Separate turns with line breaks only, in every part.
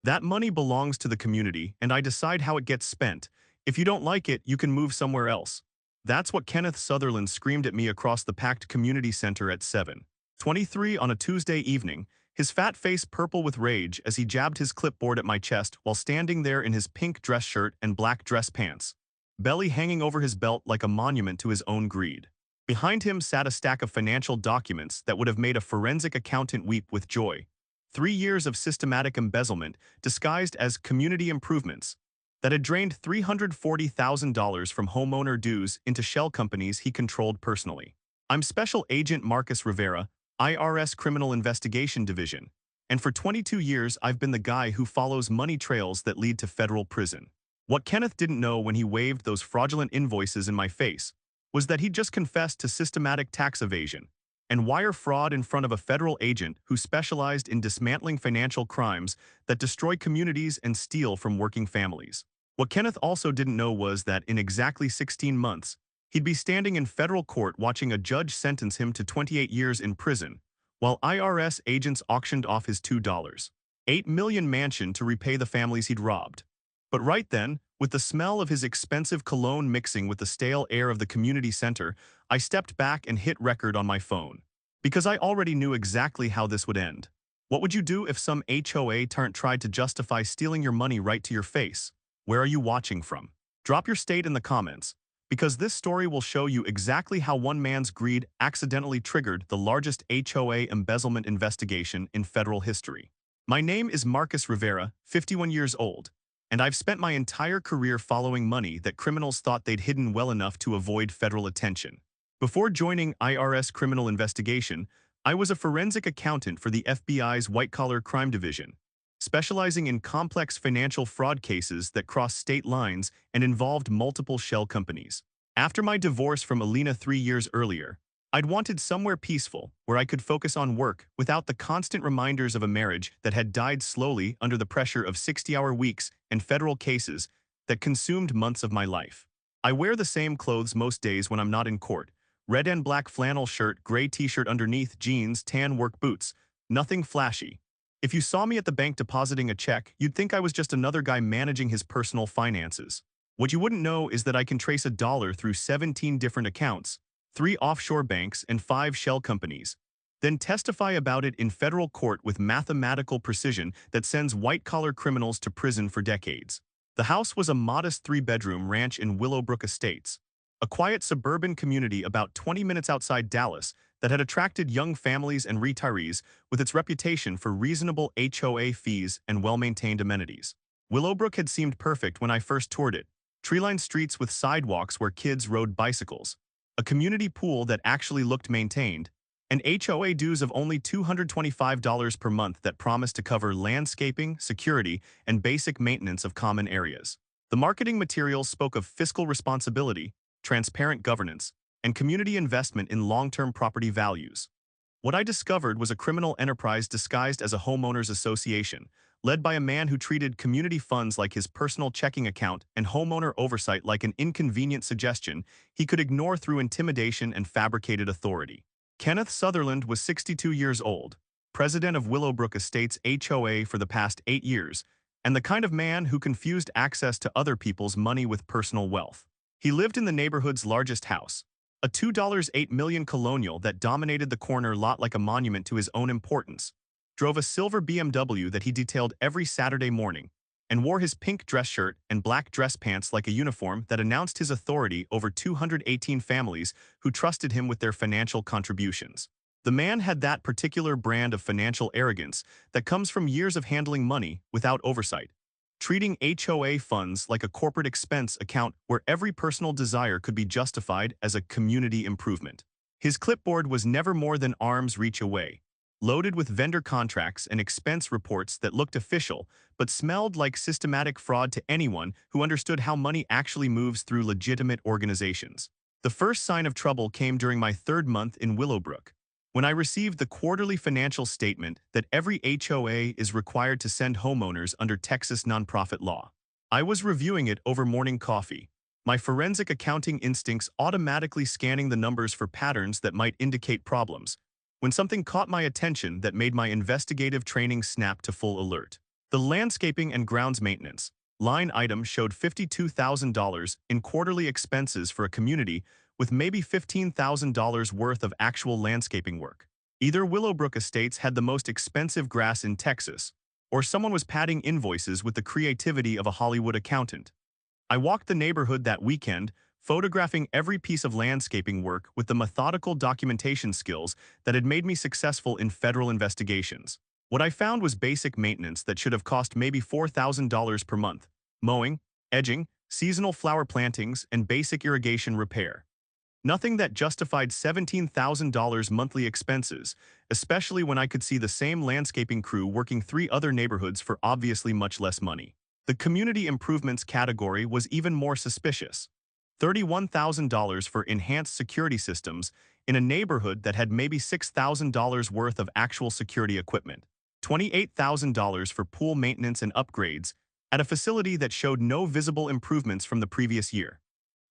That money belongs to the community, and I decide how it gets spent. If you don't like it, you can move somewhere else. That's what Kenneth Sutherland screamed at me across the packed community center at 7:23 on a Tuesday evening, his fat face purple with rage as he jabbed his clipboard at my chest while standing there in his pink dress shirt and black dress pants, belly hanging over his belt like a monument to his own greed. Behind him sat a stack of financial documents that would have made a forensic accountant weep with joy. 3 years of systematic embezzlement disguised as community improvements that had drained $340,000 from homeowner dues into shell companies he controlled personally. I'm Special Agent Marcus Rivera, IRS Criminal Investigation Division, and for 22 years I've been the guy who follows money trails that lead to federal prison. What Kenneth didn't know when he waved those fraudulent invoices in my face was that he'd just confessed to systematic tax evasion and wire fraud in front of a federal agent who specialized in dismantling financial crimes that destroy communities and steal from working families. What Kenneth also didn't know was that in exactly 16 months, he'd be standing in federal court watching a judge sentence him to 28 years in prison, while IRS agents auctioned off his $2.8 million mansion to repay the families he'd robbed. But right then, with the smell of his expensive cologne mixing with the stale air of the community center, I stepped back and hit record on my phone. Because I already knew exactly how this would end. What would you do if some HOA tried to justify stealing your money right to your face? Where are you watching from? Drop your state in the comments, because this story will show you exactly how one man's greed accidentally triggered the largest HOA embezzlement investigation in federal history. My name is Marcus Rivera, 51 years old, and I've spent my entire career following money that criminals thought they'd hidden well enough to avoid federal attention. Before joining IRS Criminal Investigation, I was a forensic accountant for the FBI's white-collar crime division, specializing in complex financial fraud cases that crossed state lines and involved multiple shell companies. After my divorce from Alina 3 years earlier, I'd wanted somewhere peaceful where I could focus on work without the constant reminders of a marriage that had died slowly under the pressure of 60-hour weeks and federal cases that consumed months of my life. I wear the same clothes most days when I'm not in court. Red and black flannel shirt, gray t-shirt underneath, jeans, tan work boots. Nothing flashy. If you saw me at the bank depositing a check, you'd think I was just another guy managing his personal finances. What you wouldn't know is that I can trace a dollar through 17 different accounts, 3 offshore banks, and 5 shell companies, then testify about it in federal court with mathematical precision that sends white-collar criminals to prison for decades. The house was a modest 3-bedroom ranch in Willowbrook Estates, a quiet suburban community about 20 minutes outside Dallas that had attracted young families and retirees with its reputation for reasonable HOA fees and well-maintained amenities. Willowbrook had seemed perfect when I first toured it. Tree-lined streets with sidewalks where kids rode bicycles, a community pool that actually looked maintained, and HOA dues of only $225 per month that promised to cover landscaping, security, and basic maintenance of common areas. The marketing materials spoke of fiscal responsibility, transparent governance, and community investment in long-term property values. What I discovered was a criminal enterprise disguised as a homeowners association, led by a man who treated community funds like his personal checking account and homeowner oversight like an inconvenient suggestion he could ignore through intimidation and fabricated authority. Kenneth Sutherland was 62 years old, president of Willowbrook Estates HOA for the past 8 years, and the kind of man who confused access to other people's money with personal wealth. He lived in the neighborhood's largest house, a $2.8 million colonial that dominated the corner lot like a monument to his own importance, drove a silver BMW that he detailed every Saturday morning, and wore his pink dress shirt and black dress pants like a uniform that announced his authority over 218 families who trusted him with their financial contributions. The man had that particular brand of financial arrogance that comes from years of handling money without oversight, treating HOA funds like a corporate expense account where every personal desire could be justified as a community improvement. His clipboard was never more than arm's reach away, loaded with vendor contracts and expense reports that looked official but smelled like systematic fraud to anyone who understood how money actually moves through legitimate organizations. The first sign of trouble came during my 3rd month in Willowbrook, when I received the quarterly financial statement that every HOA is required to send homeowners under Texas nonprofit law. I was reviewing it over morning coffee, my forensic accounting instincts automatically scanning the numbers for patterns that might indicate problems, when something caught my attention that made my investigative training snap to full alert. The landscaping and grounds maintenance line item showed $52,000 in quarterly expenses for a community with maybe $15,000 worth of actual landscaping work. Either Willowbrook Estates had the most expensive grass in Texas, or someone was padding invoices with the creativity of a Hollywood accountant. I walked the neighborhood that weekend, photographing every piece of landscaping work with the methodical documentation skills that had made me successful in federal investigations. What I found was basic maintenance that should have cost maybe $4,000 per month: mowing, edging, seasonal flower plantings, and basic irrigation repair. Nothing that justified $17,000 monthly expenses, especially when I could see the same landscaping crew working 3 other neighborhoods for obviously much less money. The community improvements category was even more suspicious. $31,000 for enhanced security systems in a neighborhood that had maybe $6,000 worth of actual security equipment. $28,000 for pool maintenance and upgrades at a facility that showed no visible improvements from the previous year.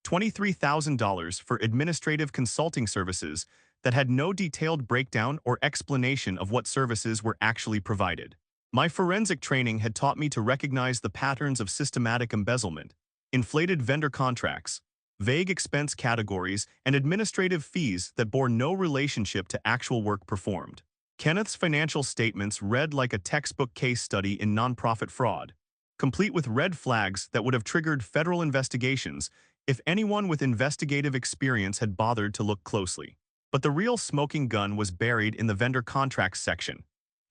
$23,000 for administrative consulting services that had no detailed breakdown or explanation of what services were actually provided. My forensic training had taught me to recognize the patterns of systematic embezzlement, inflated vendor contracts, vague expense categories, and administrative fees that bore no relationship to actual work performed. Kenneth's financial statements read like a textbook case study in nonprofit fraud, complete with red flags that would have triggered federal investigations if anyone with investigative experience had bothered to look closely. But the real smoking gun was buried in the vendor contracts section.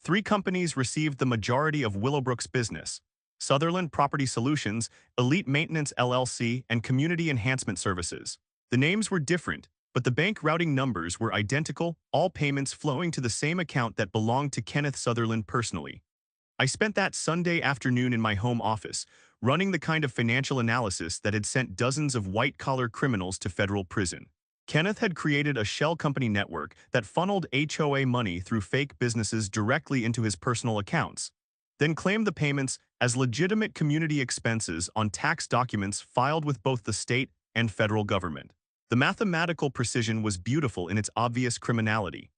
3 companies received the majority of Willowbrook's business: Sutherland Property Solutions, Elite Maintenance LLC, and Community Enhancement Services. The names were different, but the bank routing numbers were identical, all payments flowing to the same account that belonged to Kenneth Sutherland personally. I spent that Sunday afternoon in my home office, running the kind of financial analysis that had sent dozens of white-collar criminals to federal prison. Kenneth had created a shell company network that funneled HOA money through fake businesses directly into his personal accounts, then claimed the payments as legitimate community expenses on tax documents filed with both the state and federal government. The mathematical precision was beautiful in its obvious criminality.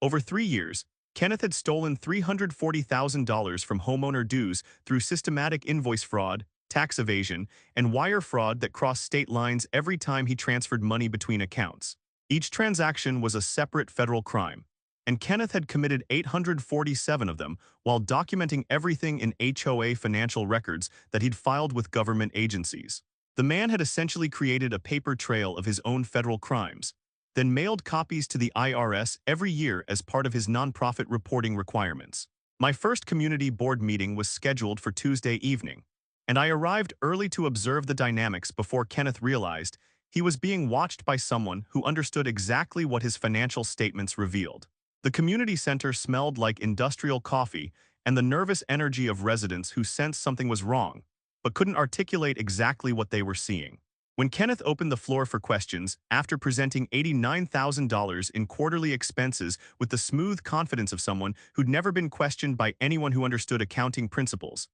Over 3 years, Kenneth had stolen $340,000 from homeowner dues through systematic invoice fraud, tax evasion, and wire fraud that crossed state lines every time he transferred money between accounts. Each transaction was a separate federal crime, and Kenneth had committed 847 of them while documenting everything in HOA financial records that he'd filed with government agencies. The man had essentially created a paper trail of his own federal crimes, then mailed copies to the IRS every year as part of his nonprofit reporting requirements. My first community board meeting was scheduled for Tuesday evening, and I arrived early to observe the dynamics before Kenneth realized he was being watched by someone who understood exactly what his financial statements revealed. The community center smelled like industrial coffee and the nervous energy of residents who sensed something was wrong, but couldn't articulate exactly what they were seeing. When Kenneth opened the floor for questions, after presenting $89,000 in quarterly expenses with the smooth confidence of someone who'd never been questioned by anyone who understood accounting principles,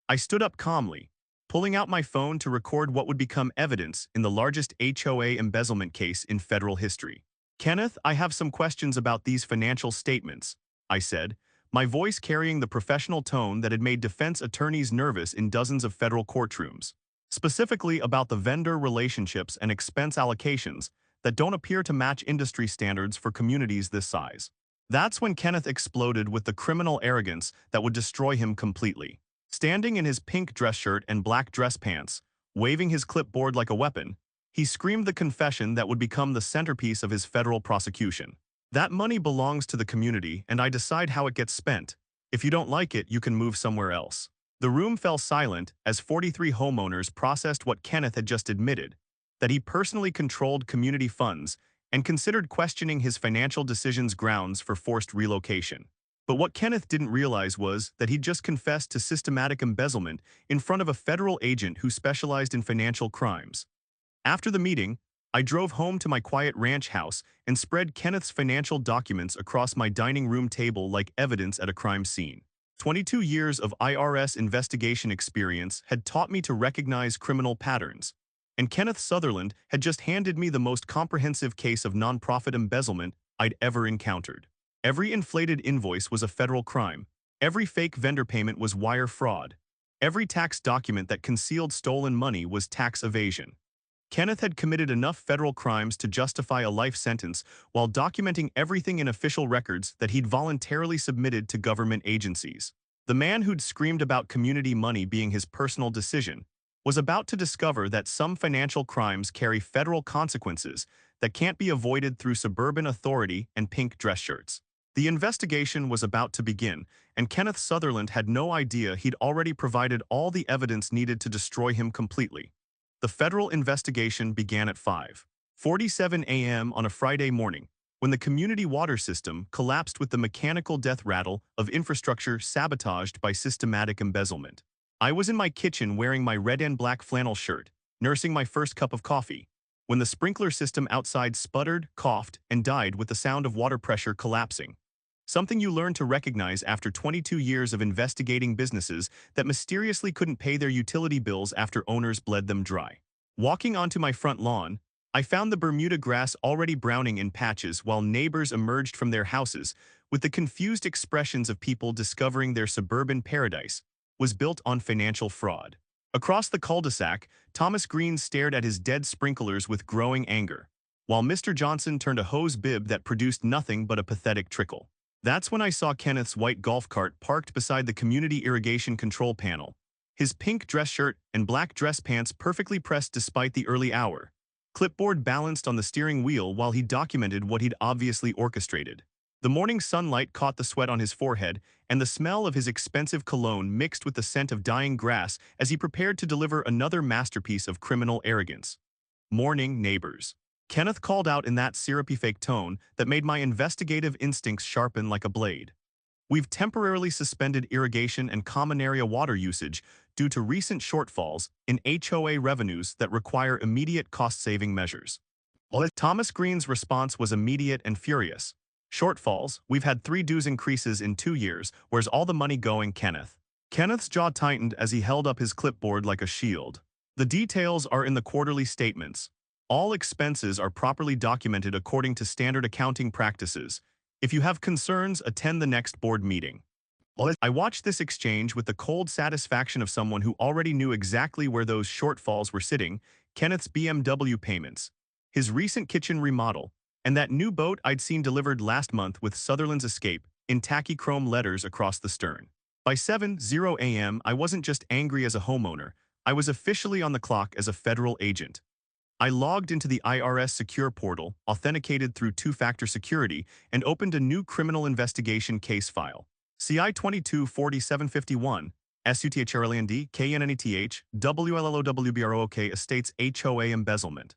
I stood up calmly, pulling out my phone to record what would become evidence in the largest HOA embezzlement case in federal history. "Kenneth, I have some questions about these financial statements," I said, my voice carrying the professional tone that had made defense attorneys nervous in dozens of federal courtrooms. Specifically about the vendor relationships and expense allocations that don't appear to match industry standards for communities this size. That's when Kenneth exploded with the criminal arrogance that would destroy him completely. Standing in his pink dress shirt and black dress pants, waving his clipboard like a weapon, he screamed the confession that would become the centerpiece of his federal prosecution. "That money belongs to the community, and I decide how it gets spent. If you don't like it, you can move somewhere else." The room fell silent as 43 homeowners processed what Kenneth had just admitted, that he personally controlled community funds and considered questioning his financial decisions grounds for forced relocation. But what Kenneth didn't realize was that he'd just confessed to systematic embezzlement in front of a federal agent who specialized in financial crimes. After the meeting, I drove home to my quiet ranch house and spread Kenneth's financial documents across my dining room table like evidence at a crime scene. 22 years of IRS investigation experience had taught me to recognize criminal patterns, and Kenneth Sutherland had just handed me the most comprehensive case of nonprofit embezzlement I'd ever encountered. Every inflated invoice was a federal crime, Every fake vendor payment was wire fraud. Every tax document that concealed stolen money was tax evasion. Kenneth had committed enough federal crimes to justify a life sentence while documenting everything in official records that he'd voluntarily submitted to government agencies. The man who'd screamed about community money being his personal decision was about to discover that some financial crimes carry federal consequences that can't be avoided through suburban authority and pink dress shirts. The investigation was about to begin, and Kenneth Sutherland had no idea he'd already provided all the evidence needed to destroy him completely. The federal investigation began at 5:47 a.m. on a Friday morning, when the community water system collapsed with the mechanical death rattle of infrastructure sabotaged by systematic embezzlement. I was in my kitchen wearing my red and black flannel shirt, nursing my first cup of coffee, when the sprinkler system outside sputtered, coughed, and died with the sound of water pressure collapsing. Something you learn to recognize after 22 years of investigating businesses that mysteriously couldn't pay their utility bills after owners bled them dry. Walking onto my front lawn, I found the Bermuda grass already browning in patches while neighbors emerged from their houses with the confused expressions of people discovering their suburban paradise was built on financial fraud. Across the cul-de-sac, Thomas Green stared at his dead sprinklers with growing anger, while Mr. Johnson turned a hose bib that produced nothing but a pathetic trickle. That's when I saw Kenneth's white golf cart parked beside the community irrigation control panel, his pink dress shirt and black dress pants perfectly pressed despite the early hour. Clipboard balanced on the steering wheel while he documented what he'd obviously orchestrated. The morning sunlight caught the sweat on his forehead, and the smell of his expensive cologne mixed with the scent of dying grass as he prepared to deliver another masterpiece of criminal arrogance. Morning, neighbors. Kenneth called out in that syrupy fake tone that made my investigative instincts sharpen like a blade. We've temporarily suspended irrigation and common area water usage due to recent shortfalls in HOA revenues that require immediate cost-saving measures. Thomas Green's response was immediate and furious. Shortfalls? We've had 3 dues increases in 2 years. Where's all the money going, Kenneth? Kenneth's jaw tightened as he held up his clipboard like a shield. The details are in the quarterly statements. All expenses are properly documented according to standard accounting practices. If you have concerns, attend the next board meeting. I watched this exchange with the cold satisfaction of someone who already knew exactly where those shortfalls were sitting: Kenneth's BMW payments, his recent kitchen remodel, and that new boat I'd seen delivered last month with Sutherland's escape in tacky chrome letters across the stern. By 7:00 a.m., I wasn't just angry as a homeowner, I was officially on the clock as a federal agent. I logged into the IRS secure portal, authenticated through 2-factor security, and opened a new criminal investigation case file. CI 224751, SUTHRLAND, KNNETH, WLLOWBROK Estates HOA embezzlement.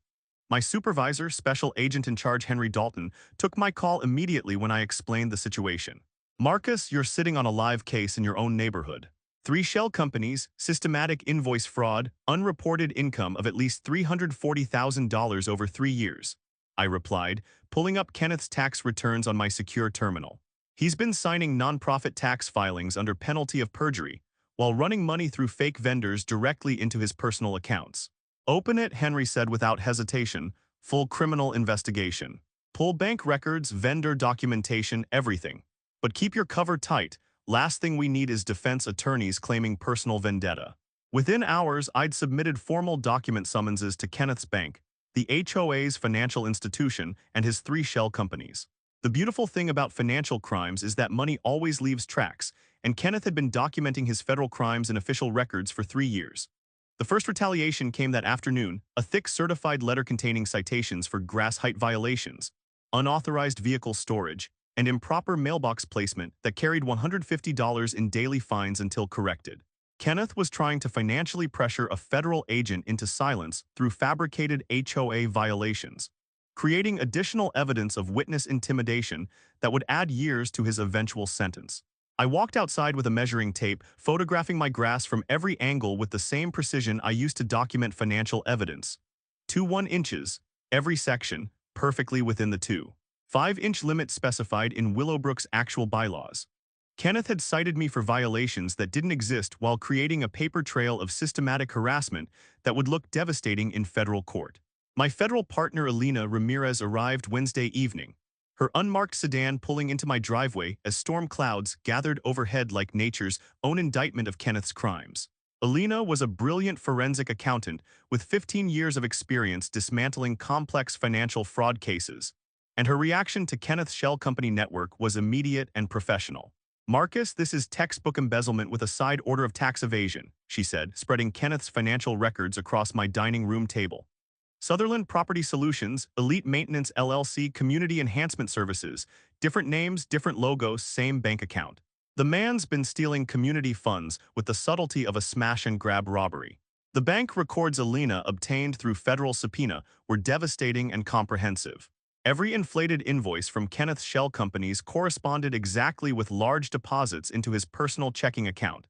My supervisor, Special Agent in Charge Henry Dalton, took my call immediately when I explained the situation. Marcus, you're sitting on a live case in your own neighborhood. 3 shell companies, systematic invoice fraud, unreported income of at least $340,000 over 3 years. I replied, pulling up Kenneth's tax returns on my secure terminal. He's been signing nonprofit tax filings under penalty of perjury, while running money through fake vendors directly into his personal accounts. Open it, Henry said without hesitation. Full criminal investigation. Pull bank records, vendor documentation, everything. But keep your cover tight. Last thing we need is defense attorneys claiming personal vendetta. Within hours, I'd submitted formal document summonses to Kenneth's bank, the HOA's financial institution, and his 3 shell companies. The beautiful thing about financial crimes is that money always leaves tracks, and Kenneth had been documenting his federal crimes in official records for 3 years. The first retaliation came that afternoon, a thick certified letter containing citations for grass height violations, unauthorized vehicle storage, and improper mailbox placement that carried $150 in daily fines until corrected. Kenneth was trying to financially pressure a federal agent into silence through fabricated HOA violations, creating additional evidence of witness intimidation that would add years to his eventual sentence. I walked outside with a measuring tape, photographing my grass from every angle with the same precision I used to document financial evidence. 2 inches, every section, perfectly within the 2.5-inch limit specified in Willowbrook's actual bylaws. Kenneth had cited me for violations that didn't exist while creating a paper trail of systematic harassment that would look devastating in federal court. My federal partner Elena Ramirez arrived Wednesday evening, her unmarked sedan pulling into my driveway as storm clouds gathered overhead like nature's own indictment of Kenneth's crimes. Alina was a brilliant forensic accountant with 15 years of experience dismantling complex financial fraud cases, and her reaction to Kenneth's shell company network was immediate and professional. "Marcus, this is textbook embezzlement with a side order of tax evasion," she said, spreading Kenneth's financial records across my dining room table. "Sutherland Property Solutions, Elite Maintenance LLC, Community Enhancement Services, different names, different logos, same bank account. The man's been stealing community funds with the subtlety of a smash-and-grab robbery." The bank records Alina obtained through federal subpoena were devastating and comprehensive. Every inflated invoice from Kenneth's shell companies corresponded exactly with large deposits into his personal checking account,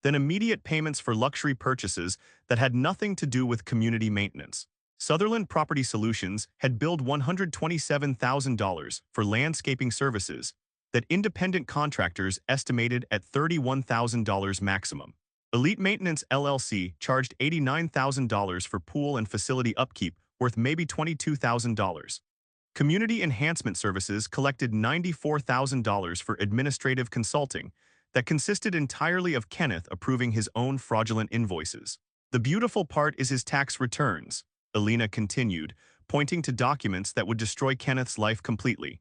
then immediate payments for luxury purchases that had nothing to do with community maintenance. Sutherland Property Solutions had billed $127,000 for landscaping services that independent contractors estimated at $31,000 maximum. Elite Maintenance LLC charged $89,000 for pool and facility upkeep worth maybe $22,000. Community Enhancement Services collected $94,000 for administrative consulting that consisted entirely of Kenneth approving his own fraudulent invoices. "The beautiful part is his tax returns," Alina continued, pointing to documents that would destroy Kenneth's life completely.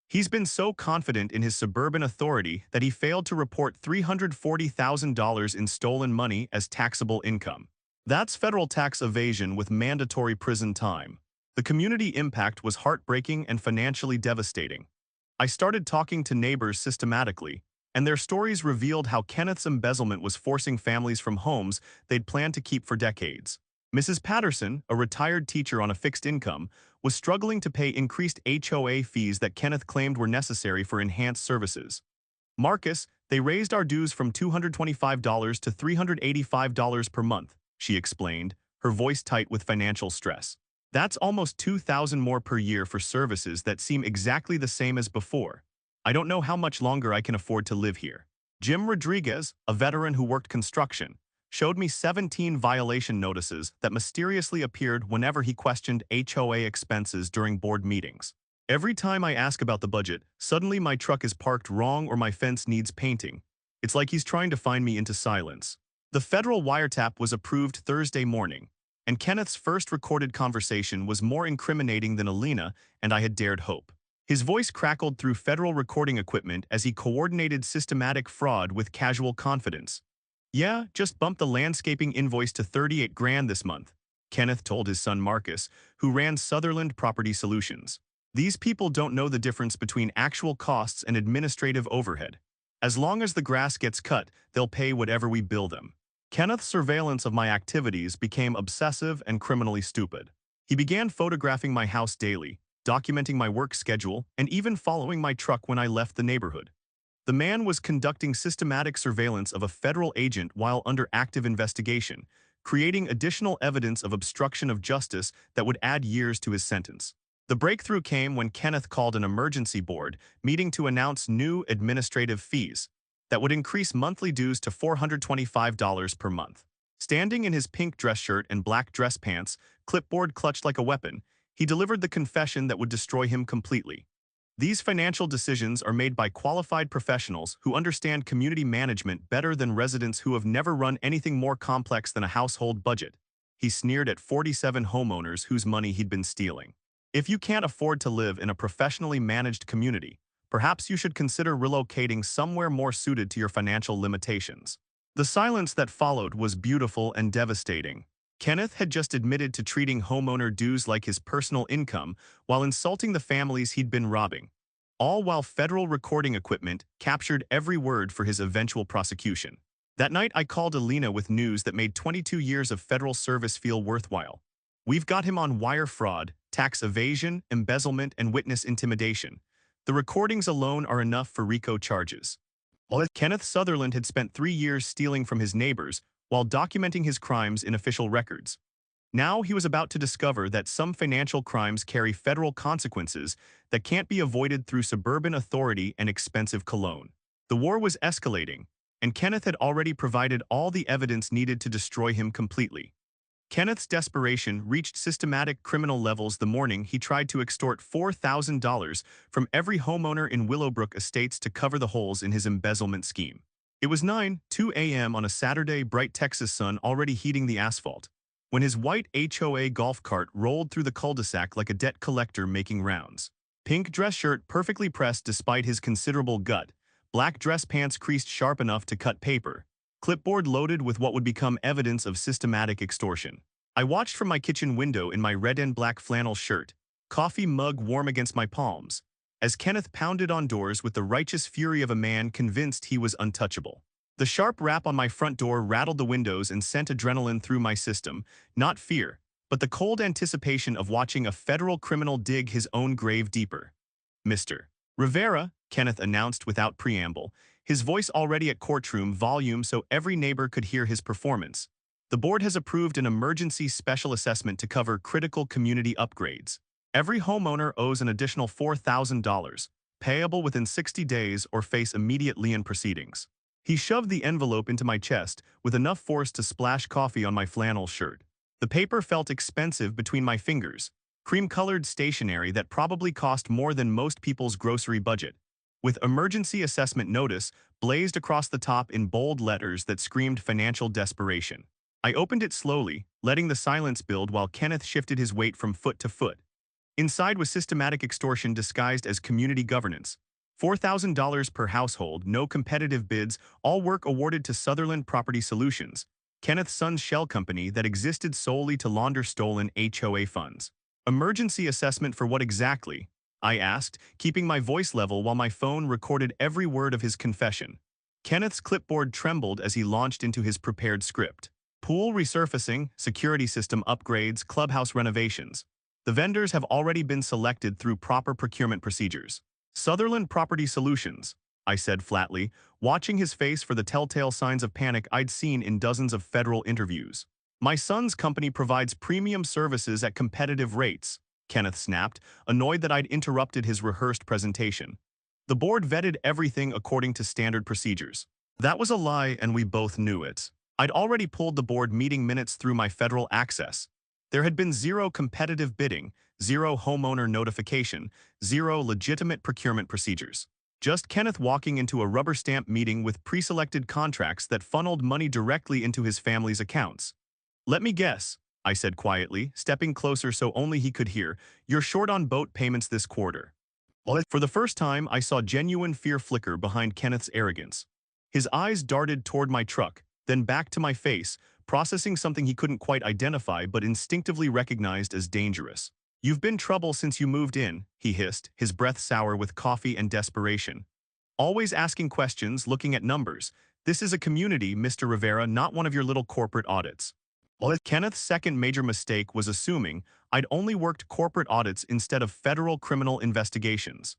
"He's been so confident in his suburban authority that he failed to report $340,000 in stolen money as taxable income. That's federal tax evasion with mandatory prison time." The community impact was heartbreaking and financially devastating. I started talking to neighbors systematically, and their stories revealed how Kenneth's embezzlement was forcing families from homes they'd planned to keep for decades. Mrs. Patterson, a retired teacher on a fixed income, was struggling to pay increased HOA fees that Kenneth claimed were necessary for enhanced services. "Marcus, they raised our dues from $225 to $385 per month," she explained, her voice tight with financial stress. "That's almost $2,000 more per year for services that seem exactly the same as before. I don't know how much longer I can afford to live here." Jim Rodriguez, a veteran who worked construction, showed me 17 violation notices that mysteriously appeared whenever he questioned HOA expenses during board meetings. "Every time I ask about the budget, suddenly my truck is parked wrong or my fence needs painting. It's like he's trying to find me into silence." The federal wiretap was approved Thursday morning, and Kenneth's first recorded conversation was more incriminating than Alina and I had dared hope. His voice crackled through federal recording equipment as he coordinated systematic fraud with casual confidence. "Yeah, just bumped the landscaping invoice to $38,000 this month," Kenneth told his son Marcus, who ran Sutherland Property Solutions. "These people don't know the difference between actual costs and administrative overhead. As long as the grass gets cut, they'll pay whatever we bill them." Kenneth's surveillance of my activities became obsessive and criminally stupid. He began photographing my house daily, documenting my work schedule, and even following my truck when I left the neighborhood. The man was conducting systematic surveillance of a federal agent while under active investigation, creating additional evidence of obstruction of justice that would add years to his sentence. The breakthrough came when Kenneth called an emergency board meeting to announce new administrative fees that would increase monthly dues to $425 per month. Standing in his pink dress shirt and black dress pants, clipboard clutched like a weapon, he delivered the confession that would destroy him completely. "These financial decisions are made by qualified professionals who understand community management better than residents who have never run anything more complex than a household budget," he sneered at 47 homeowners whose money he'd been stealing. "If you can't afford to live in a professionally managed community, perhaps you should consider relocating somewhere more suited to your financial limitations." The silence that followed was beautiful and devastating. Kenneth had just admitted to treating homeowner dues like his personal income while insulting the families he'd been robbing, all while federal recording equipment captured every word for his eventual prosecution. That night, I called Alina with news that made 22 years of federal service feel worthwhile. "We've got him on wire fraud, tax evasion, embezzlement, and witness intimidation. The recordings alone are enough for RICO charges." Kenneth Sutherland had spent 3 years stealing from his neighbors while documenting his crimes in official records. Now he was about to discover that some financial crimes carry federal consequences that can't be avoided through suburban authority and expensive cologne. The war was escalating, and Kenneth had already provided all the evidence needed to destroy him completely. Kenneth's desperation reached systematic criminal levels the morning he tried to extort $4,000 from every homeowner in Willowbrook Estates to cover the holes in his embezzlement scheme. It was 9:02 a.m. on a Saturday, bright Texas sun already heating the asphalt, when his white HOA golf cart rolled through the cul-de-sac like a debt collector making rounds. Pink dress shirt perfectly pressed despite his considerable gut, black dress pants creased sharp enough to cut paper, clipboard loaded with what would become evidence of systematic extortion. I watched from my kitchen window in my red and black flannel shirt, coffee mug warm against my palms, as Kenneth pounded on doors with the righteous fury of a man convinced he was untouchable. The sharp rap on my front door rattled the windows and sent adrenaline through my system, not fear, but the cold anticipation of watching a federal criminal dig his own grave deeper. Mr. Rivera, Kenneth announced without preamble, his voice already at courtroom volume so every neighbor could hear his performance. The board has approved an emergency special assessment to cover critical community upgrades. Every homeowner owes an additional $4,000, payable within 60 days or face immediate lien proceedings. He shoved the envelope into my chest with enough force to splash coffee on my flannel shirt. The paper felt expensive between my fingers, cream-colored stationery that probably cost more than most people's grocery budget, with emergency assessment notice blazed across the top in bold letters that screamed financial desperation. I opened it slowly, letting the silence build while Kenneth shifted his weight from foot to foot. Inside was systematic extortion disguised as community governance. $4,000 per household, no competitive bids, all work awarded to Sutherland Property Solutions, Kenneth's son's shell company that existed solely to launder stolen HOA funds. Emergency assessment for what exactly? I asked, keeping my voice level while my phone recorded every word of his confession. Kenneth's clipboard trembled as he launched into his prepared script. Pool resurfacing, security system upgrades, clubhouse renovations. The vendors have already been selected through proper procurement procedures. Sutherland Property Solutions, I said flatly, watching his face for the telltale signs of panic I'd seen in dozens of federal interviews. My son's company provides premium services at competitive rates, Kenneth snapped, annoyed that I'd interrupted his rehearsed presentation. The board vetted everything according to standard procedures. That was a lie and we both knew it. I'd already pulled the board meeting minutes through my federal access. There had been zero competitive bidding, zero homeowner notification, zero legitimate procurement procedures. Just Kenneth walking into a rubber stamp meeting with pre-selected contracts that funneled money directly into his family's accounts. Let me guess, I said quietly, stepping closer so only he could hear, you're short on boat payments this quarter. For the first time, I saw genuine fear flicker behind Kenneth's arrogance. His eyes darted toward my truck, then back to my face, processing something he couldn't quite identify but instinctively recognized as dangerous. You've been trouble since you moved in, he hissed, his breath sour with coffee and desperation. Always asking questions, looking at numbers. This is a community, Mr. Rivera, not one of your little corporate audits. Kenneth's second major mistake was assuming I'd only worked corporate audits instead of federal criminal investigations.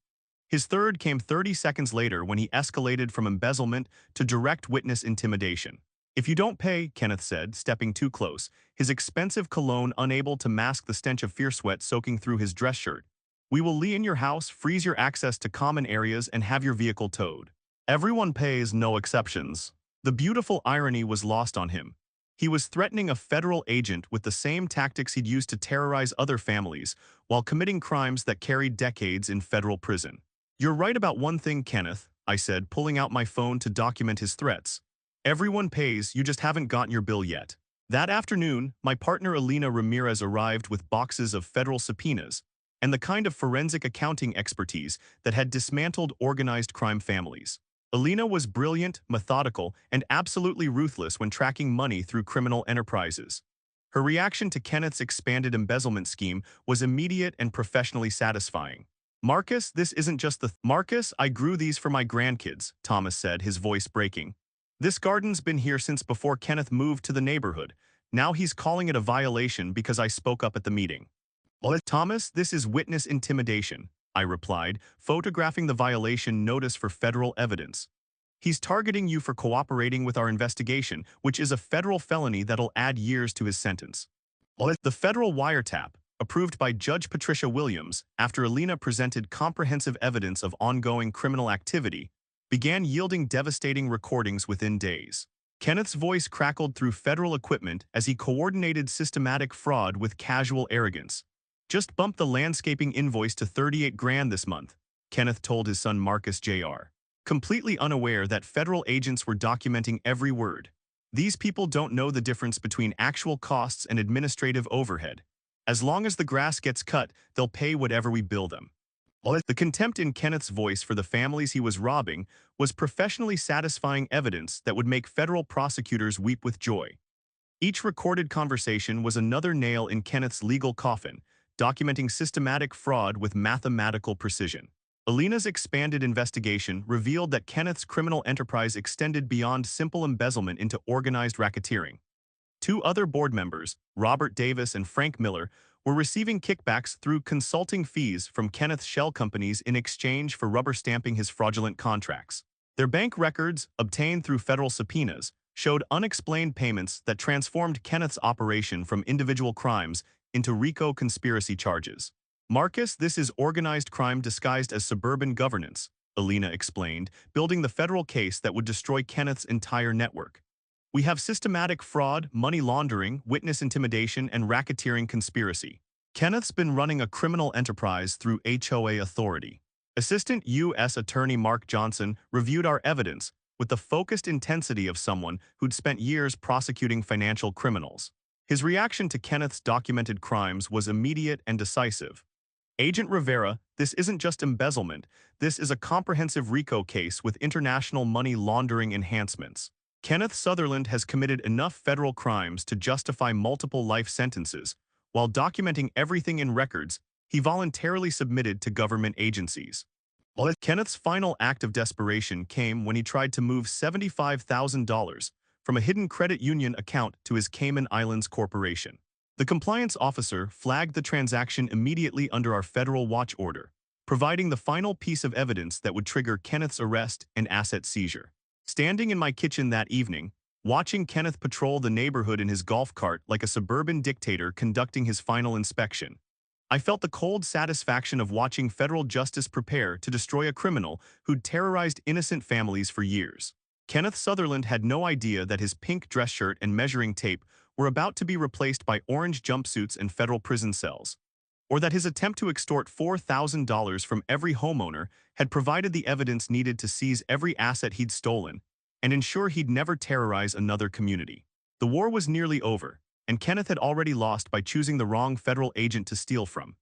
His third came 30 seconds later when he escalated from embezzlement to direct witness intimidation. If you don't pay, Kenneth said, stepping too close, his expensive cologne unable to mask the stench of fear sweat soaking through his dress shirt, we will lien your house, freeze your access to common areas, and have your vehicle towed. Everyone pays, no exceptions. The beautiful irony was lost on him. He was threatening a federal agent with the same tactics he'd used to terrorize other families while committing crimes that carried decades in federal prison. You're right about one thing, Kenneth, I said, pulling out my phone to document his threats. Everyone pays, you just haven't gotten your bill yet. That afternoon, my partner Alina Ramirez arrived with boxes of federal subpoenas and the kind of forensic accounting expertise that had dismantled organized crime families. Alina was brilliant, methodical, and absolutely ruthless when tracking money through criminal enterprises. Her reaction to Kenneth's expanded embezzlement scheme was immediate and professionally satisfying. Marcus, this isn't just the Marcus, I grew these for my grandkids, Thomas said, his voice breaking. This garden's been here since before Kenneth moved to the neighborhood. Now he's calling it a violation because I spoke up at the meeting. Thomas, this is witness intimidation, I replied, photographing the violation notice for federal evidence. He's targeting you for cooperating with our investigation, which is a federal felony that'll add years to his sentence. The federal wiretap, approved by Judge Patricia Williams after Alina presented comprehensive evidence of ongoing criminal activity, began yielding devastating recordings within days. Kenneth's voice crackled through federal equipment as he coordinated systematic fraud with casual arrogance. Just bumped the landscaping invoice to 38 grand this month, Kenneth told his son Marcus Jr., completely unaware that federal agents were documenting every word. These people don't know the difference between actual costs and administrative overhead. As long as the grass gets cut, they'll pay whatever we bill them. The contempt in Kenneth's voice for the families he was robbing was professionally satisfying evidence that would make federal prosecutors weep with joy. Each recorded conversation was another nail in Kenneth's legal coffin, documenting systematic fraud with mathematical precision. Alina's expanded investigation revealed that Kenneth's criminal enterprise extended beyond simple embezzlement into organized racketeering. Two other board members, Robert Davis and Frank Miller, were receiving kickbacks through consulting fees from Kenneth's shell companies in exchange for rubber stamping his fraudulent contracts. Their bank records, obtained through federal subpoenas, showed unexplained payments that transformed Kenneth's operation from individual crimes into RICO conspiracy charges. Marcus, this is organized crime disguised as suburban governance, Alina explained, building the federal case that would destroy Kenneth's entire network. We have systematic fraud, money laundering, witness intimidation, and racketeering conspiracy. Kenneth's been running a criminal enterprise through HOA authority. Assistant U.S. Attorney Mark Johnson reviewed our evidence with the focused intensity of someone who'd spent years prosecuting financial criminals. His reaction to Kenneth's documented crimes was immediate and decisive. Agent Rivera, this isn't just embezzlement, this is a comprehensive RICO case with international money laundering enhancements. Kenneth Sutherland has committed enough federal crimes to justify multiple life sentences. While documenting everything in records, he voluntarily submitted to government agencies. Kenneth's final act of desperation came when he tried to move $75,000 from a hidden credit union account to his Cayman Islands corporation. The compliance officer flagged the transaction immediately under our federal watch order, providing the final piece of evidence that would trigger Kenneth's arrest and asset seizure. Standing in my kitchen that evening, watching Kenneth patrol the neighborhood in his golf cart like a suburban dictator conducting his final inspection, I felt the cold satisfaction of watching federal justice prepare to destroy a criminal who'd terrorized innocent families for years. Kenneth Sutherland had no idea that his pink dress shirt and measuring tape were about to be replaced by orange jumpsuits and federal prison cells, or that his attempt to extort $4,000 from every homeowner had provided the evidence needed to seize every asset he'd stolen and ensure he'd never terrorize another community. The war was nearly over, and Kenneth had already lost by choosing the wrong federal agent to steal from.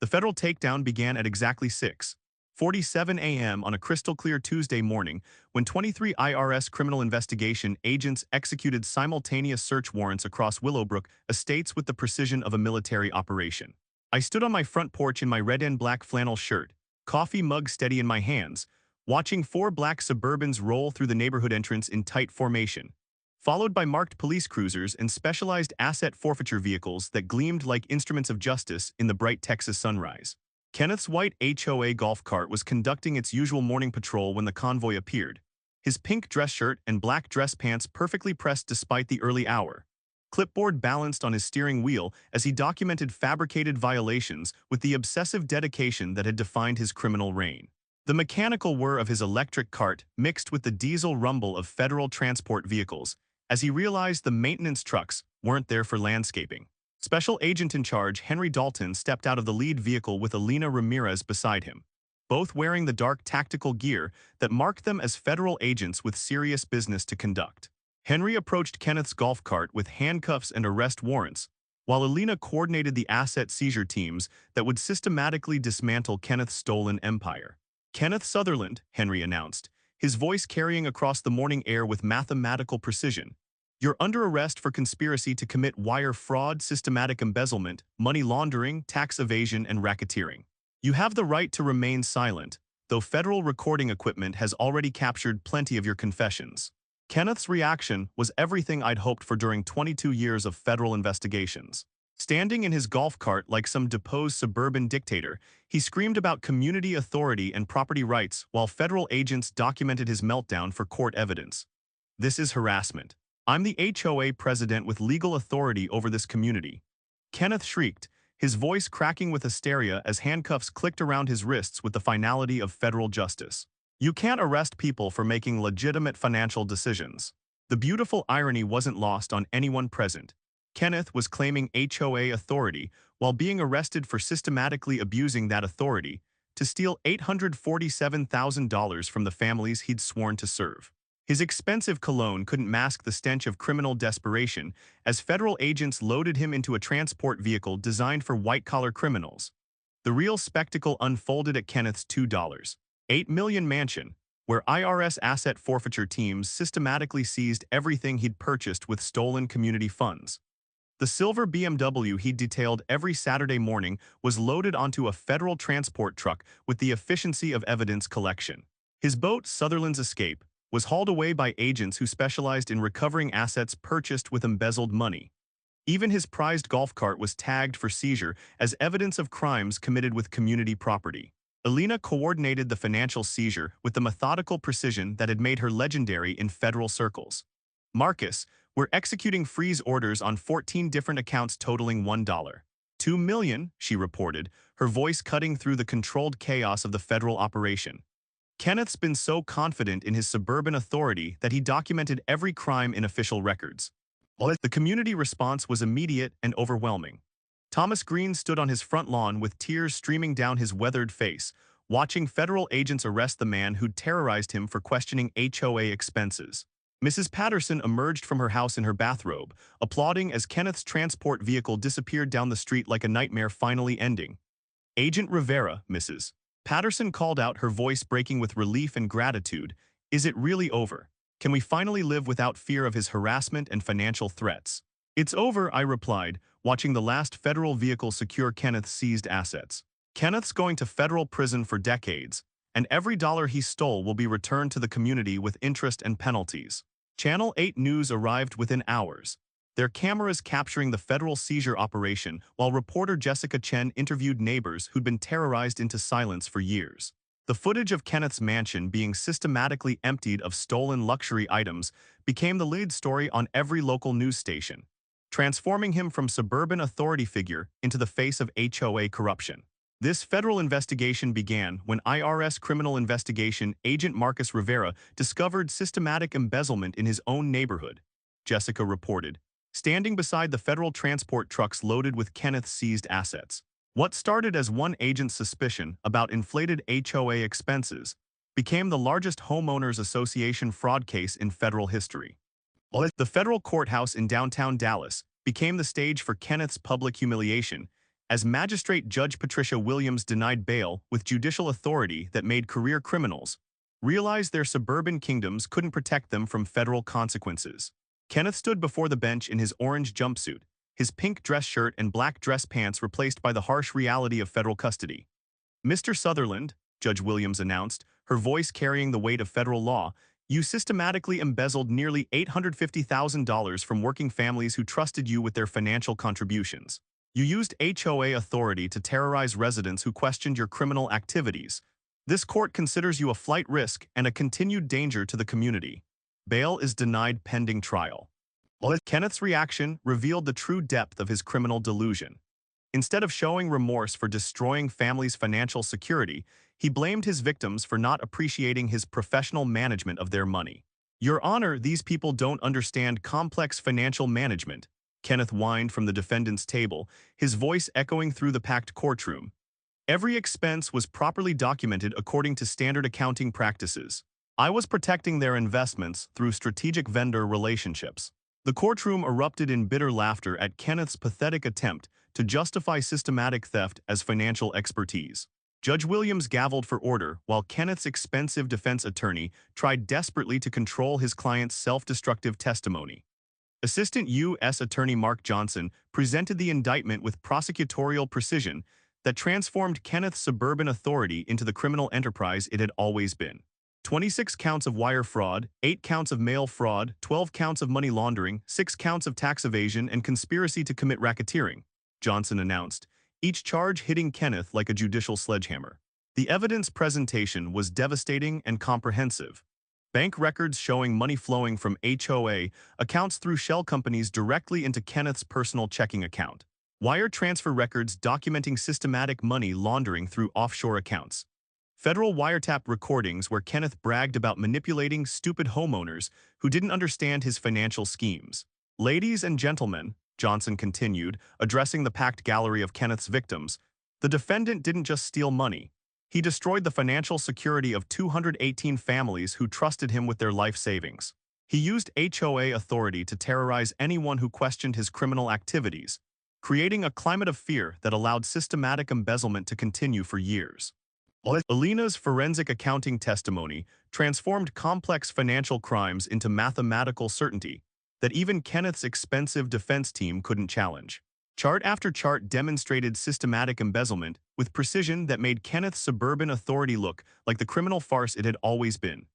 The federal takedown began at exactly 6:47 a.m. on a crystal-clear Tuesday morning when 23 IRS criminal investigation agents executed simultaneous search warrants across Willowbrook estates with the precision of a military operation. I stood on my front porch in my red and black flannel shirt, coffee mug steady in my hands, watching four black Suburbans roll through the neighborhood entrance in tight formation, followed by marked police cruisers and specialized asset forfeiture vehicles that gleamed like instruments of justice in the bright Texas sunrise. Kenneth's white HOA golf cart was conducting its usual morning patrol when the convoy appeared, his pink dress shirt and black dress pants perfectly pressed despite the early hour. Clipboard balanced on his steering wheel as he documented fabricated violations with the obsessive dedication that had defined his criminal reign. The mechanical whir of his electric cart mixed with the diesel rumble of federal transport vehicles as he realized the maintenance trucks weren't there for landscaping. Special Agent in Charge Henry Dalton stepped out of the lead vehicle with Alina Ramirez beside him, both wearing the dark tactical gear that marked them as federal agents with serious business to conduct. Henry approached Kenneth's golf cart with handcuffs and arrest warrants, while Alina coordinated the asset seizure teams that would systematically dismantle Kenneth's stolen empire. Kenneth Sutherland, Henry announced, his voice carrying across the morning air with mathematical precision. You're under arrest for conspiracy to commit wire fraud, systematic embezzlement, money laundering, tax evasion, and racketeering. You have the right to remain silent, though federal recording equipment has already captured plenty of your confessions. Kenneth's reaction was everything I'd hoped for during 22 years of federal investigations. Standing in his golf cart like some deposed suburban dictator, he screamed about community authority and property rights while federal agents documented his meltdown for court evidence. This is harassment. I'm the HOA president with legal authority over this community. Kenneth shrieked, his voice cracking with hysteria as handcuffs clicked around his wrists with the finality of federal justice. You can't arrest people for making legitimate financial decisions. The beautiful irony wasn't lost on anyone present. Kenneth was claiming HOA authority while being arrested for systematically abusing that authority to steal $847,000 from the families he'd sworn to serve. His expensive cologne couldn't mask the stench of criminal desperation as federal agents loaded him into a transport vehicle designed for white-collar criminals. The real spectacle unfolded at Kenneth's $2.8 million mansion, where IRS asset forfeiture teams systematically seized everything he'd purchased with stolen community funds. The silver BMW he detailed every Saturday morning was loaded onto a federal transport truck with the efficiency of evidence collection. His boat, Sutherland's Escape, was hauled away by agents who specialized in recovering assets purchased with embezzled money. Even his prized golf cart was tagged for seizure as evidence of crimes committed with community property. Elena coordinated the financial seizure with the methodical precision that had made her legendary in federal circles. Marcus, we're executing freeze orders on 14 different accounts totaling $1.2 million, she reported, her voice cutting through the controlled chaos of the federal operation. Kenneth's been so confident in his suburban authority that he documented every crime in official records. The community response was immediate and overwhelming. Thomas Green stood on his front lawn with tears streaming down his weathered face, watching federal agents arrest the man who'd terrorized him for questioning HOA expenses. Mrs. Patterson emerged from her house in her bathrobe, applauding as Kenneth's transport vehicle disappeared down the street like a nightmare finally ending. "Agent Rivera, Mrs. Patterson called out, her voice breaking with relief and gratitude. Is it really over? Can we finally live without fear of his harassment and financial threats?" "It's over," I replied, watching the last federal vehicle secure Kenneth's seized assets. "Kenneth's going to federal prison for decades, and every dollar he stole will be returned to the community with interest and penalties." Channel 8 News arrived within hours, their cameras capturing the federal seizure operation while reporter Jessica Chen interviewed neighbors who'd been terrorized into silence for years. The footage of Kenneth's mansion being systematically emptied of stolen luxury items became the lead story on every local news station, transforming him from suburban authority figure into the face of HOA corruption. This federal investigation began when IRS criminal investigation agent Marcus Rivera discovered systematic embezzlement in his own neighborhood, Jessica reported, standing beside the federal transport trucks loaded with Kenneth's seized assets. What started as one agent's suspicion about inflated HOA expenses became the largest homeowners association fraud case in federal history. The federal courthouse in downtown Dallas became the stage for Kenneth's public humiliation, as Magistrate Judge Patricia Williams denied bail with judicial authority that made career criminals realize their suburban kingdoms couldn't protect them from federal consequences. Kenneth stood before the bench in his orange jumpsuit, his pink dress shirt and black dress pants replaced by the harsh reality of federal custody. "Mr. Sutherland," Judge Williams announced, her voice carrying the weight of federal law, "you systematically embezzled nearly $850,000 from working families who trusted you with their financial contributions. You used HOA authority to terrorize residents who questioned your criminal activities. This court considers you a flight risk and a continued danger to the community. Bail is denied pending trial." Kenneth's reaction revealed the true depth of his criminal delusion. Instead of showing remorse for destroying families' financial security, he blamed his victims for not appreciating his professional management of their money. "Your Honor, these people don't understand complex financial management," Kenneth whined from the defendant's table, his voice echoing through the packed courtroom. "Every expense was properly documented according to standard accounting practices. I was protecting their investments through strategic vendor relationships." The courtroom erupted in bitter laughter at Kenneth's pathetic attempt to justify systematic theft as financial expertise. Judge Williams gavelled for order while Kenneth's expensive defense attorney tried desperately to control his client's self-destructive testimony. Assistant U.S. Attorney Mark Johnson presented the indictment with prosecutorial precision that transformed Kenneth's suburban authority into the criminal enterprise it had always been. 26 counts of wire fraud, 8 counts of mail fraud, 12 counts of money laundering, 6 counts of tax evasion, and conspiracy to commit racketeering, Johnson announced, each charge hitting Kenneth like a judicial sledgehammer. The evidence presentation was devastating and comprehensive. Bank records showing money flowing from HOA accounts through shell companies directly into Kenneth's personal checking account. Wire transfer records documenting systematic money laundering through offshore accounts. Federal wiretap recordings where Kenneth bragged about manipulating stupid homeowners who didn't understand his financial schemes. Ladies and gentlemen, Johnson continued, addressing the packed gallery of Kenneth's victims, the defendant didn't just steal money. He destroyed the financial security of 218 families who trusted him with their life savings. He used HOA authority to terrorize anyone who questioned his criminal activities, creating a climate of fear that allowed systematic embezzlement to continue for years. Alina's forensic accounting testimony transformed complex financial crimes into mathematical certainty that even Kenneth's expensive defense team couldn't challenge. Chart after chart demonstrated systematic embezzlement with precision that made Kenneth's suburban authority look like the criminal farce it had always been.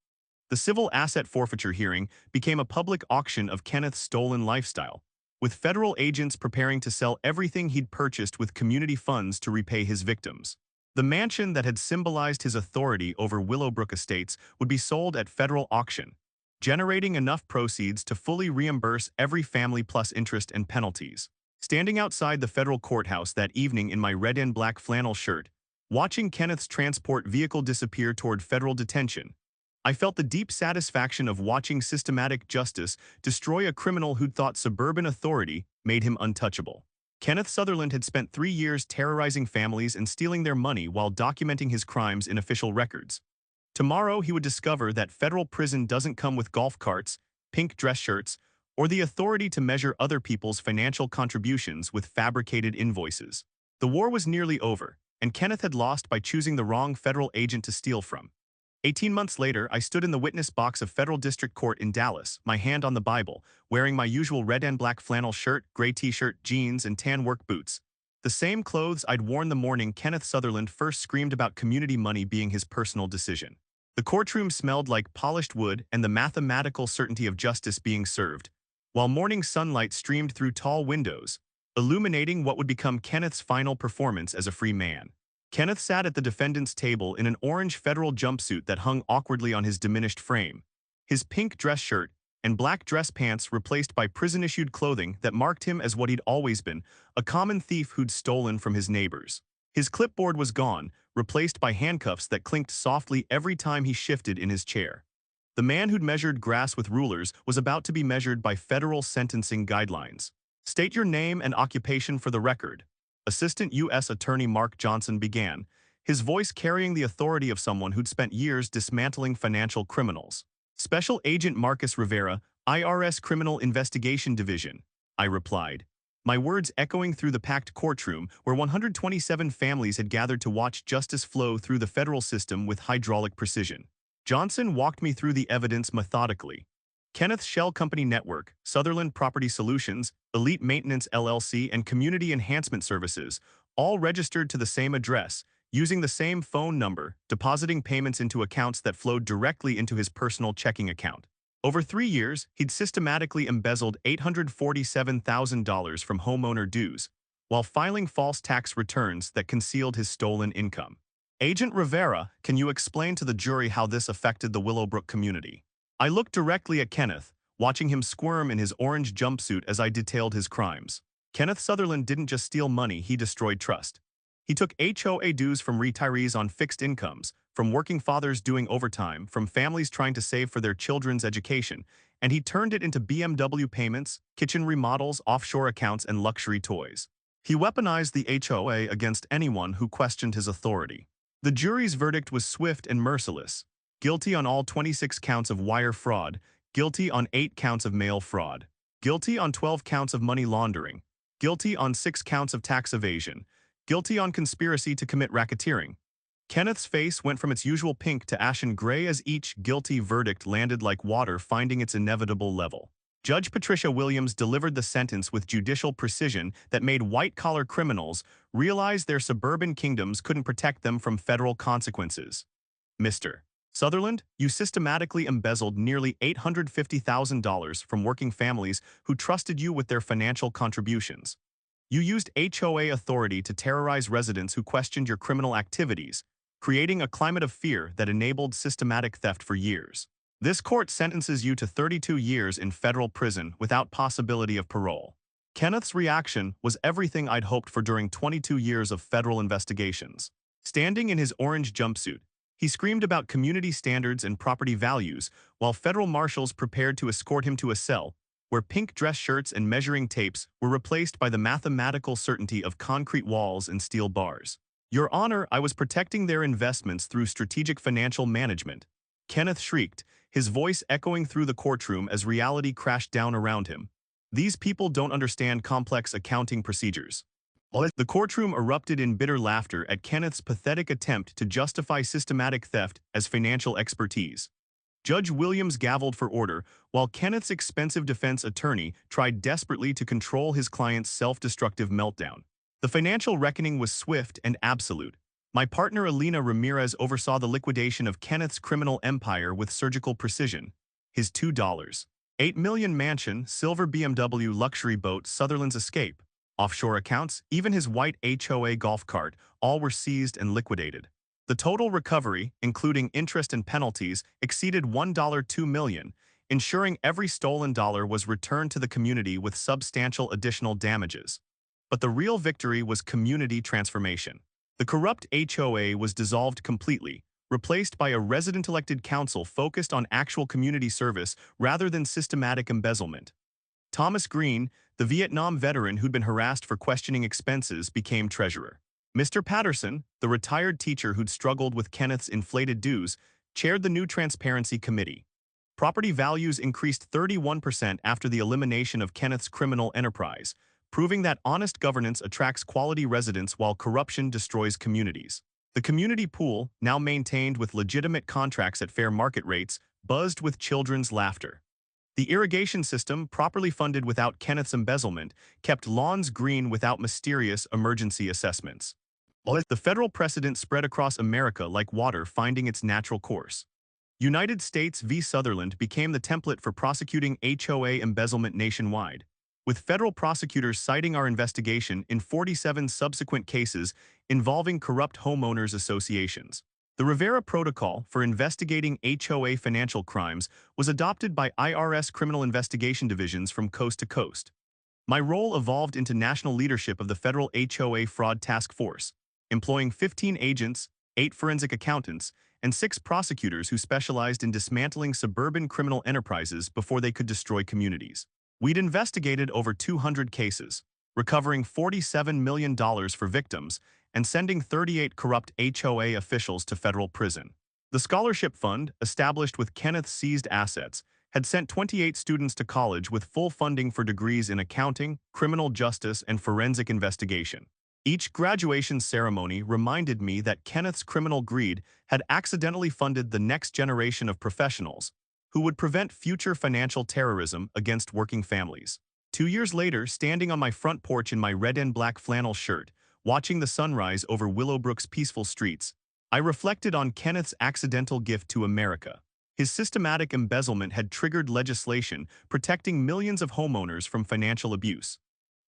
The civil asset forfeiture hearing became a public auction of Kenneth's stolen lifestyle, with federal agents preparing to sell everything he'd purchased with community funds to repay his victims. The mansion that had symbolized his authority over Willowbrook Estates would be sold at federal auction, generating enough proceeds to fully reimburse every family plus interest and penalties. Standing outside the federal courthouse that evening in my red and black flannel shirt, watching Kenneth's transport vehicle disappear toward federal detention, I felt the deep satisfaction of watching systematic justice destroy a criminal who'd thought suburban authority made him untouchable. Kenneth Sutherland had spent 3 years terrorizing families and stealing their money while documenting his crimes in official records. Tomorrow he would discover that federal prison doesn't come with golf carts, pink dress shirts, or the authority to measure other people's financial contributions with fabricated invoices. The war was nearly over, and Kenneth had lost by choosing the wrong federal agent to steal from. 18 months later, I stood in the witness box of Federal District Court in Dallas, my hand on the Bible, wearing my usual red and black flannel shirt, gray t-shirt, jeans, and tan work boots. The same clothes I'd worn the morning Kenneth Sutherland first screamed about community money being his personal decision. The courtroom smelled like polished wood and the mathematical certainty of justice being served, while morning sunlight streamed through tall windows, illuminating what would become Kenneth's final performance as a free man. Kenneth sat at the defendant's table in an orange federal jumpsuit that hung awkwardly on his diminished frame, his pink dress shirt and black dress pants replaced by prison-issued clothing that marked him as what he'd always been, a common thief who'd stolen from his neighbors. His clipboard was gone, replaced by handcuffs that clinked softly every time he shifted in his chair. The man who'd measured grass with rulers was about to be measured by federal sentencing guidelines. State your name and occupation for the record. Assistant U.S. Attorney Mark Johnson began, his voice carrying the authority of someone who'd spent years dismantling financial criminals. Special Agent Marcus Rivera, IRS Criminal Investigation Division, I replied, my words echoing through the packed courtroom where 127 families had gathered to watch justice flow through the federal system with hydraulic precision. Johnson walked me through the evidence methodically. Kenneth Shell Company Network, Sutherland Property Solutions, Elite Maintenance LLC, and Community Enhancement Services, all registered to the same address, using the same phone number, depositing payments into accounts that flowed directly into his personal checking account. Over 3 years, he'd systematically embezzled $847,000 from homeowner dues, while filing false tax returns that concealed his stolen income. Agent Rivera, can you explain to the jury how this affected the Willowbrook community? I looked directly at Kenneth, watching him squirm in his orange jumpsuit as I detailed his crimes. Kenneth Sutherland didn't just steal money, he destroyed trust. He took HOA dues from retirees on fixed incomes, from working fathers doing overtime, from families trying to save for their children's education, and he turned it into BMW payments, kitchen remodels, offshore accounts, and luxury toys. He weaponized the HOA against anyone who questioned his authority. The jury's verdict was swift and merciless. Guilty on all 26 counts of wire fraud, guilty on 8 counts of mail fraud, guilty on 12 counts of money laundering, guilty on 6 counts of tax evasion, guilty on conspiracy to commit racketeering. Kenneth's face went from its usual pink to ashen gray as each guilty verdict landed like water finding its inevitable level. Judge Patricia Williams delivered the sentence with judicial precision that made white-collar criminals realize their suburban kingdoms couldn't protect them from federal consequences. Mr. Sutherland, you systematically embezzled nearly $850,000 from working families who trusted you with their financial contributions. You used HOA authority to terrorize residents who questioned your criminal activities, creating a climate of fear that enabled systematic theft for years. This court sentences you to 32 years in federal prison without possibility of parole. Kenneth's reaction was everything I'd hoped for during 22 years of federal investigations. Standing in his orange jumpsuit, He screamed about community standards and property values, while federal marshals prepared to escort him to a cell, where pink dress shirts and measuring tapes were replaced by the mathematical certainty of concrete walls and steel bars. Your Honor, I was protecting their investments through strategic financial management. Kenneth shrieked, his voice echoing through the courtroom as reality crashed down around him. These people don't understand complex accounting procedures. The courtroom erupted in bitter laughter at Kenneth's pathetic attempt to justify systematic theft as financial expertise. Judge Williams gavelled for order, while Kenneth's expensive defense attorney tried desperately to control his client's self-destructive meltdown. The financial reckoning was swift and absolute. My partner Alina Ramirez oversaw the liquidation of Kenneth's criminal empire with surgical precision. His $2.8 million mansion, silver BMW luxury boat, Sutherland's escape, offshore accounts, even his white HOA golf cart, all were seized and liquidated. The total recovery, including interest and penalties, exceeded $1.2 million, ensuring every stolen dollar was returned to the community with substantial additional damages. But the real victory was community transformation. The corrupt HOA was dissolved completely, replaced by a resident-elected council focused on actual community service rather than systematic embezzlement. Thomas Green, the Vietnam veteran who'd been harassed for questioning expenses, became treasurer. Mr. Patterson, the retired teacher who'd struggled with Kenneth's inflated dues, chaired the new Transparency Committee. Property values increased 31% after the elimination of Kenneth's criminal enterprise, proving that honest governance attracts quality residents while corruption destroys communities. The community pool, now maintained with legitimate contracts at fair market rates, buzzed with children's laughter. The irrigation system, properly funded without Kenneth's embezzlement, kept lawns green without mysterious emergency assessments. The federal precedent spread across America like water finding its natural course. United States v. Sutherland became the template for prosecuting HOA embezzlement nationwide, with federal prosecutors citing our investigation in 47 subsequent cases involving corrupt homeowners associations. The Rivera Protocol for investigating HOA financial crimes was adopted by IRS criminal investigation divisions from coast to coast. My role evolved into national leadership of the federal HOA fraud task force, employing 15 agents, 8 forensic accountants, and 6 prosecutors who specialized in dismantling suburban criminal enterprises before they could destroy communities. We'd investigated over 200 cases, recovering $47 million for victims, and sending 38 corrupt HOA officials to federal prison. The scholarship fund, established with Kenneth's seized assets, had sent 28 students to college with full funding for degrees in accounting, criminal justice, and forensic investigation. Each graduation ceremony reminded me that Kenneth's criminal greed had accidentally funded the next generation of professionals who would prevent future financial terrorism against working families. 2 years later, standing on my front porch in my red and black flannel shirt, watching the sunrise over Willowbrook's peaceful streets, I reflected on Kenneth's accidental gift to America. His systematic embezzlement had triggered legislation protecting millions of homeowners from financial abuse.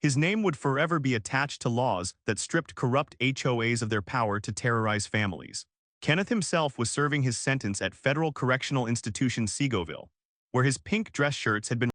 His name would forever be attached to laws that stripped corrupt HOAs of their power to terrorize families. Kenneth himself was serving his sentence at Federal Correctional Institution Seagoville, where his pink dress shirts had been